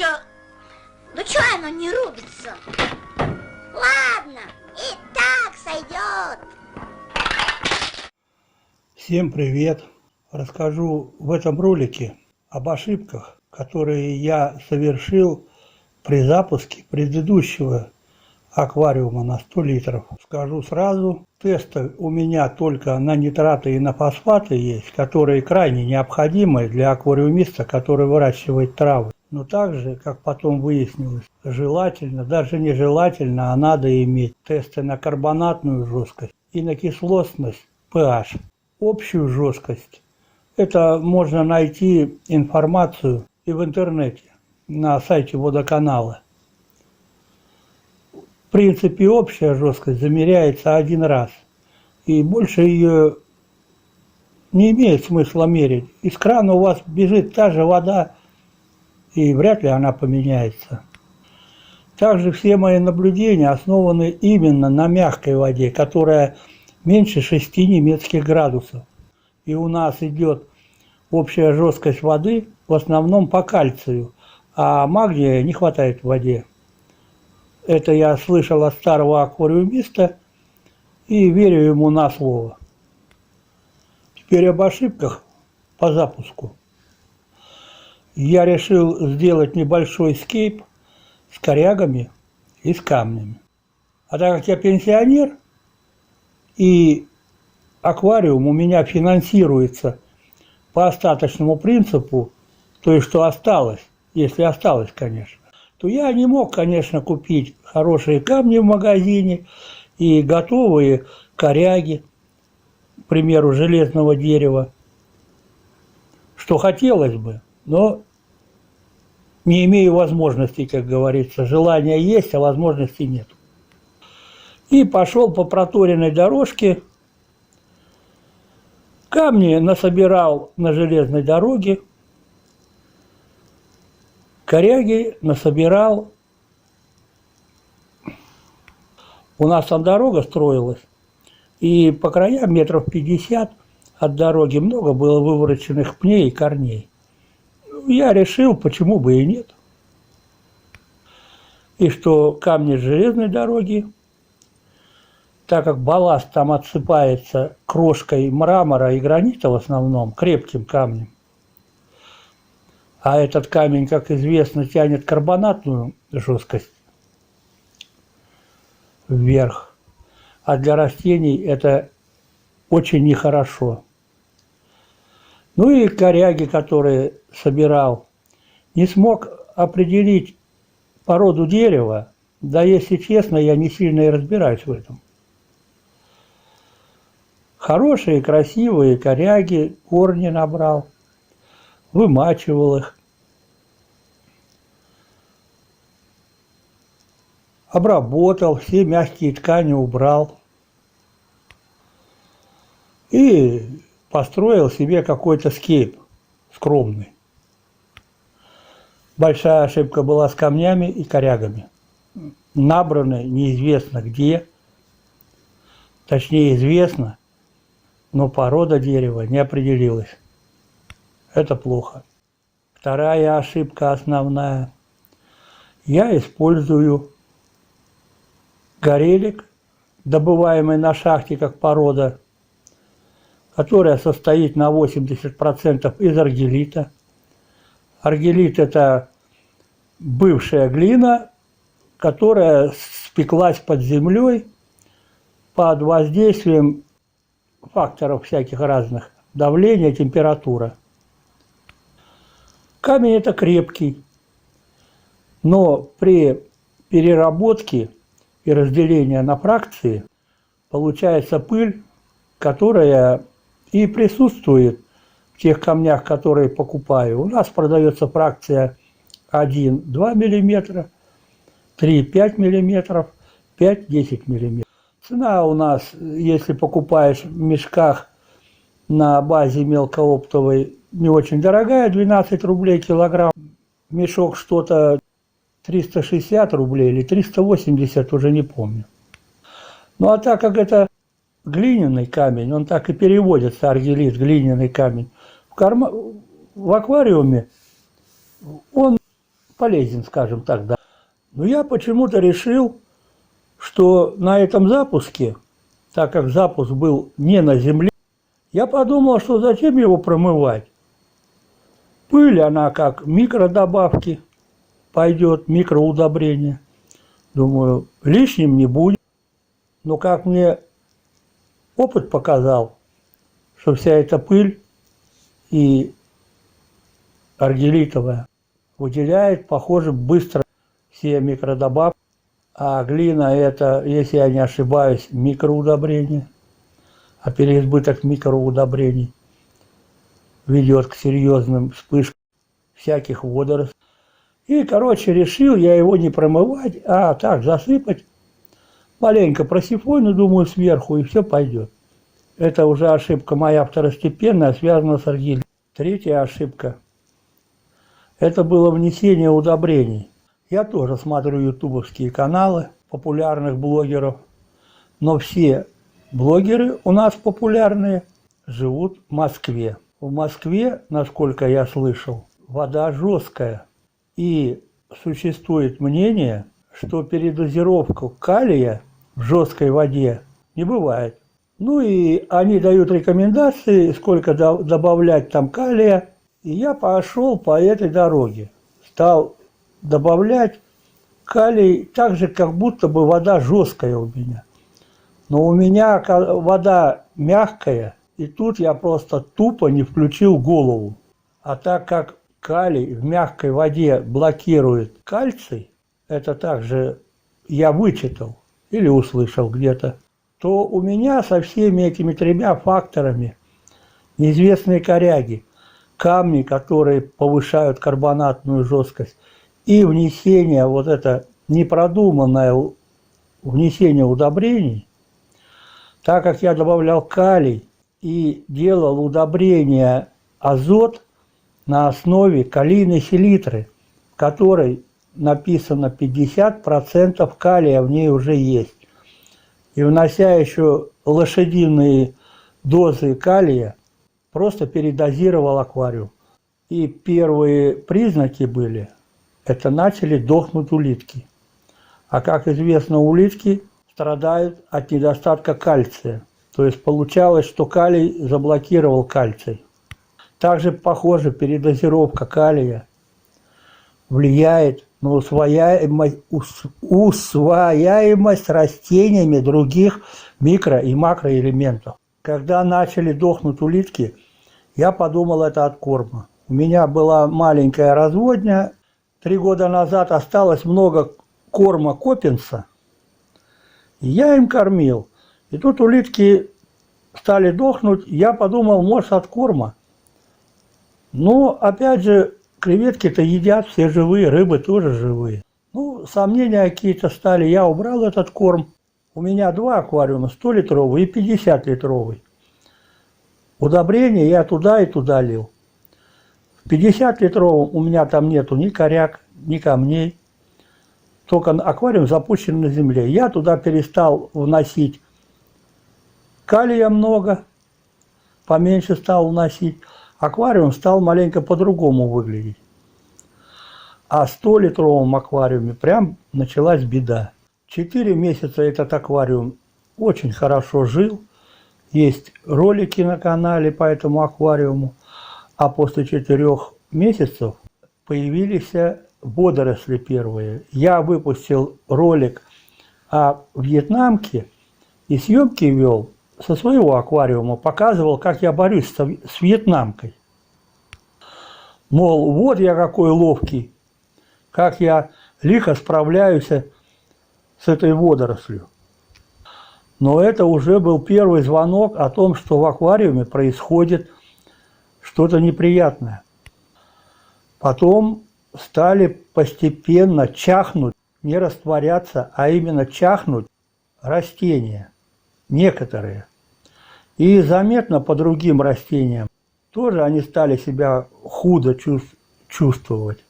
чё оно не рубится? Ладно, и так сойдет. Всем привет! Расскажу в этом ролике об ошибках, которые я совершил при запуске предыдущего аквариума на 100 литров. Скажу сразу, тесты у меня только на нитраты и на фосфаты есть, которые крайне необходимы для аквариумиста, который выращивает травы. Но также, как потом выяснилось, желательно, даже нежелательно, а надо иметь тесты на карбонатную жесткость и на кислотность pH. Общую жесткость – это можно найти информацию и в интернете, на сайте водоканала. В принципе, общая жесткость замеряется один раз, и больше ее не имеет смысла мерить. Из крана у вас бежит та же вода, и вряд ли она поменяется. Также все мои наблюдения основаны именно на мягкой воде, которая меньше 6 немецких градусов. И у нас идет общая жесткость воды в основном по кальцию, а магния не хватает в воде. Это я слышал от старого аквариумиста и верю ему на слово. Теперь об ошибках по запуску. Я решил сделать небольшой скейп с корягами и с камнями. А так как я пенсионер, и аквариум у меня финансируется по остаточному принципу, то есть что осталось, если осталось, конечно, то я не мог, конечно, купить хорошие камни в магазине и готовые коряги, к примеру, железного дерева, что хотелось бы, но не имею возможности, как говорится. Желание есть, а возможности нет. И пошел по проторенной дорожке. Камни насобирал на железной дороге. Коряги насобирал. У нас там дорога строилась. И по краям метров 50 от дороги много было вывороченных пней и корней. Я решил, почему бы и нет. И что камни с железной дороги, так как балласт там отсыпается крошкой мрамора и гранита в основном, крепким камнем, а этот камень, как известно, тянет карбонатную жесткость вверх, а для растений это очень нехорошо. Ну и коряги, которые собирал, не смог определить породу дерева, да, если честно, я не сильно и разбираюсь в этом. Хорошие, красивые коряги, корни набрал, вымачивал их, обработал, все мягкие ткани убрал и построил себе какой-то скейп скромный. Большая ошибка была с камнями и корягами. Набраны неизвестно где, точнее известно, но порода дерева не определилась. Это плохо. Вторая ошибка основная. Я использую горелик, добываемый на шахте как порода, которая состоит на 80% из аргелита. Аргелит – это бывшая глина, которая спеклась под землей под воздействием факторов всяких разных, давления, температура. Камень – это крепкий, но при переработке и разделении на фракции получается пыль, которая и присутствует в тех камнях, которые покупаю. У нас продается фракция 1-2 мм, 3-5 мм, 5-10 мм. Цена у нас, если покупаешь в мешках на базе мелкооптовой, не очень дорогая, 12 рублей килограмм. Мешок что-то 360 рублей или 380, уже не помню. Ну а так как это глиняный камень, он так и переводится, аргелит, глиняный камень, в аквариуме он полезен, скажем так, да. Но я почему-то решил, что на этом запуске, так как запуск был не на земле, я подумал, что зачем его промывать. Пыль, она как микродобавки пойдет, микроудобрение. Думаю, лишним не будет. Но как мне опыт показал, что вся эта пыль и аргелитовая выделяет, похоже, быстро все микродобавки. А глина это, если я не ошибаюсь, микроудобрение. А переизбыток микроудобрений ведет к серьезным вспышкам всяких водорослей. И, короче, решил я его не промывать, а так засыпать маленько просифоню, думаю, сверху, и все пойдет. Это уже ошибка моя второстепенная, связана с аргилем. Третья ошибка – это было внесение удобрений. Я тоже смотрю ютубовские каналы популярных блогеров, но все блогеры у нас популярные живут в Москве. В Москве, насколько я слышал, вода жесткая. И существует мнение, что передозировку калия в жесткой воде не бывает. Ну и они дают рекомендации, сколько добавлять там калия. И я пошел по этой дороге. Стал добавлять калий так же, как будто бы вода жесткая у меня. Но у меня вода мягкая, и тут я просто тупо не включил голову. А так как калий в мягкой воде блокирует кальций, это также я вычитал или услышал где-то, то у меня со всеми этими тремя факторами неизвестные коряги, камни, которые повышают карбонатную жесткость, и внесение, вот это непродуманное внесение удобрений, так как я добавлял калий и делал удобрение азот на основе калийной селитры, в которой написано 50% калия в ней уже есть. И внося еще лошадиные дозы калия, просто передозировал аквариум. И первые признаки были, это начали дохнуть улитки. А как известно, улитки страдают от недостатка кальция. То есть получалось, что калий заблокировал кальций. Также, похоже, передозировка калия влияет на усвояемость растениями других микро- и макроэлементов. Когда начали дохнуть улитки, я подумал, это от корма. У меня была маленькая разводня. 3 года назад осталось много корма Копинса. И я им кормил. И тут улитки стали дохнуть. Я подумал, может, от корма. Но, опять же, креветки-то едят, все живые, рыбы тоже живые. Ну, сомнения какие-то стали. Я убрал этот корм. У меня 2 аквариума, 100-литровый и 50-литровый. Удобрения я туда и туда лил. В 50-литровом у меня там нету ни коряк, ни камней. Только аквариум запущен на земле. Я туда перестал вносить калия много, поменьше стал вносить. Аквариум стал маленько по-другому выглядеть. А в 100-литровом аквариуме прям началась беда. 4 месяца этот аквариум очень хорошо жил. Есть ролики на канале по этому аквариуму. А после 4 месяцев появились водоросли первые. Я выпустил ролик о вьетнамке и съемки вел со своего аквариума, показывал, как я борюсь с вьетнамкой. Мол, вот я какой ловкий, как я лихо справляюсь с этой водорослью. Но это уже был первый звонок о том, что в аквариуме происходит что-то неприятное. Потом стали постепенно чахнуть, не растворяться, а именно чахнуть растения, некоторые. И заметно по другим растениям тоже они стали себя худо чувствовать.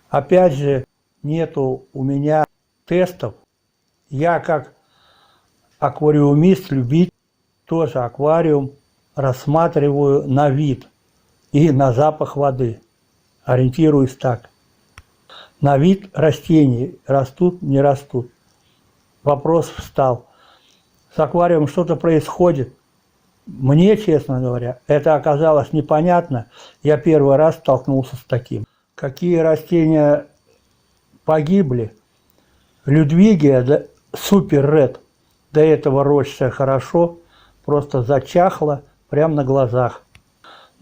Опять же, нету у меня тестов. Я как аквариумист, любитель, тоже аквариум рассматриваю на вид и на запах воды. Ориентируюсь так. на вид растений, растут, не растут. Вопрос встал. С аквариумом что-то происходит. Мне, честно говоря, это оказалось непонятно. Я первый раз столкнулся с таким. Какие растения погибли? Людвигия, да, супер ред, до этого росшая хорошо, просто зачахла прямо на глазах.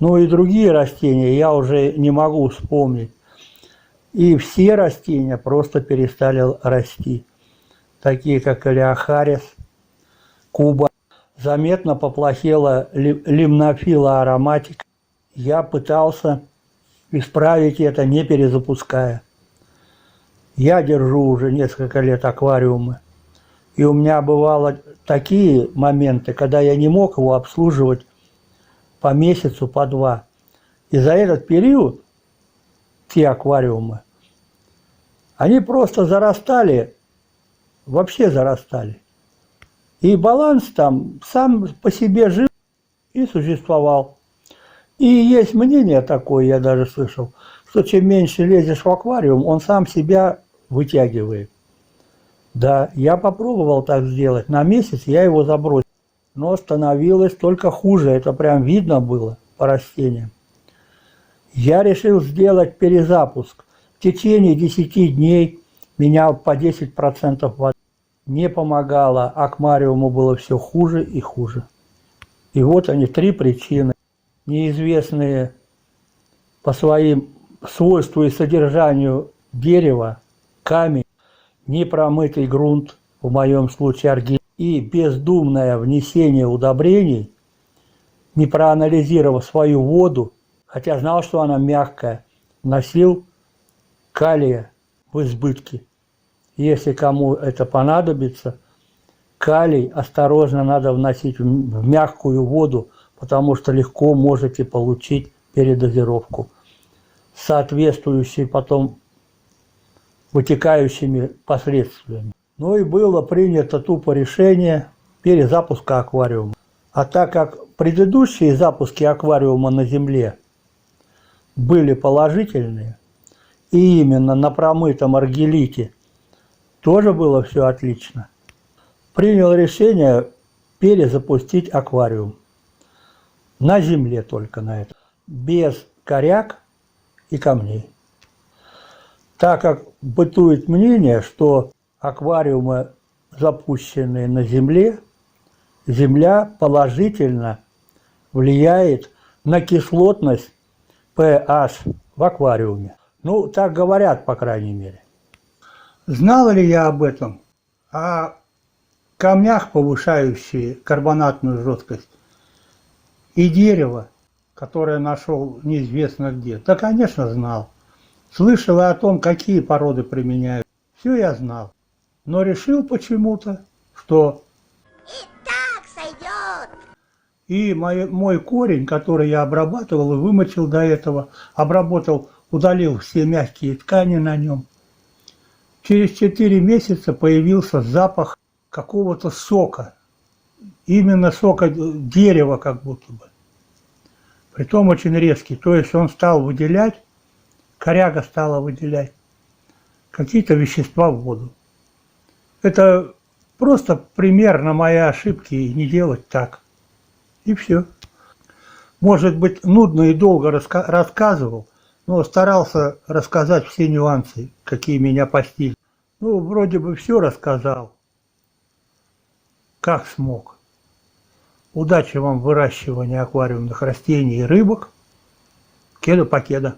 Ну и другие растения я уже не могу вспомнить. И все растения просто перестали расти. Такие как элеохарис, куба. Заметно поплохела лимнофила ароматика. Я пытался исправить это, не перезапуская. Я держу уже несколько лет аквариумы. И у меня бывало такие моменты, когда я не мог его обслуживать по месяцу, по два. И за этот период те аквариумы, они просто зарастали, вообще зарастали. И баланс там сам по себе жил и существовал. И есть мнение такое, я даже слышал, что чем меньше лезешь в аквариум, он сам себя вытягивает. Да, я попробовал так сделать. На месяц я его забросил. Но становилось только хуже. Это прям видно было по растениям. Я решил сделать перезапуск. В течение 10 дней менял по 10% воды. Не помогало. Аквариуму было все хуже и хуже. И вот они, 3 причины. Неизвестные по своим свойству и содержанию дерева, камень, непромытый грунт, в моем случае аргил, и бездумное внесение удобрений, не проанализировав свою воду, хотя знал, что она мягкая, вносил калия в избытке. Если кому это понадобится, калий осторожно надо вносить в мягкую воду, потому что легко можете получить передозировку с соответствующей потом вытекающими последствиями. Ну и было принято тупо решение перезапуска аквариума. А так как предыдущие запуски аквариума на Земле были положительные, и именно на промытом аргелите тоже было все отлично, принял решение перезапустить аквариум. На Земле только на это. Без коряк и камней. Так как бытует мнение, что аквариумы, запущенные на Земле, Земля положительно влияет на кислотность pH в аквариуме. Ну, так говорят, по крайней мере. Знал ли я об этом? О камнях, повышающие карбонатную жесткость, и дерево, которое нашел неизвестно где? Да, конечно, знал. Слышал и о том, какие породы применяют. Все я знал. Но решил почему-то, что И так сойдет. и мой корень, который я обрабатывал и вымочил до этого, обработал, удалил все мягкие ткани на нем. Через 4 месяца появился запах какого-то сока. Именно сока дерева как будто бы. Притом очень резкий. То есть он стал выделять, коряга стала выделять какие-то вещества в воду. Это просто пример на мои ошибки и не делать так. И все. Может быть, нудно и долго рассказывал, но старался рассказать все нюансы, какие меня постигли. Ну, вроде бы все рассказал, как смог. Удачи вам в выращивании аквариумных растений и рыбок. Кеда-покеда.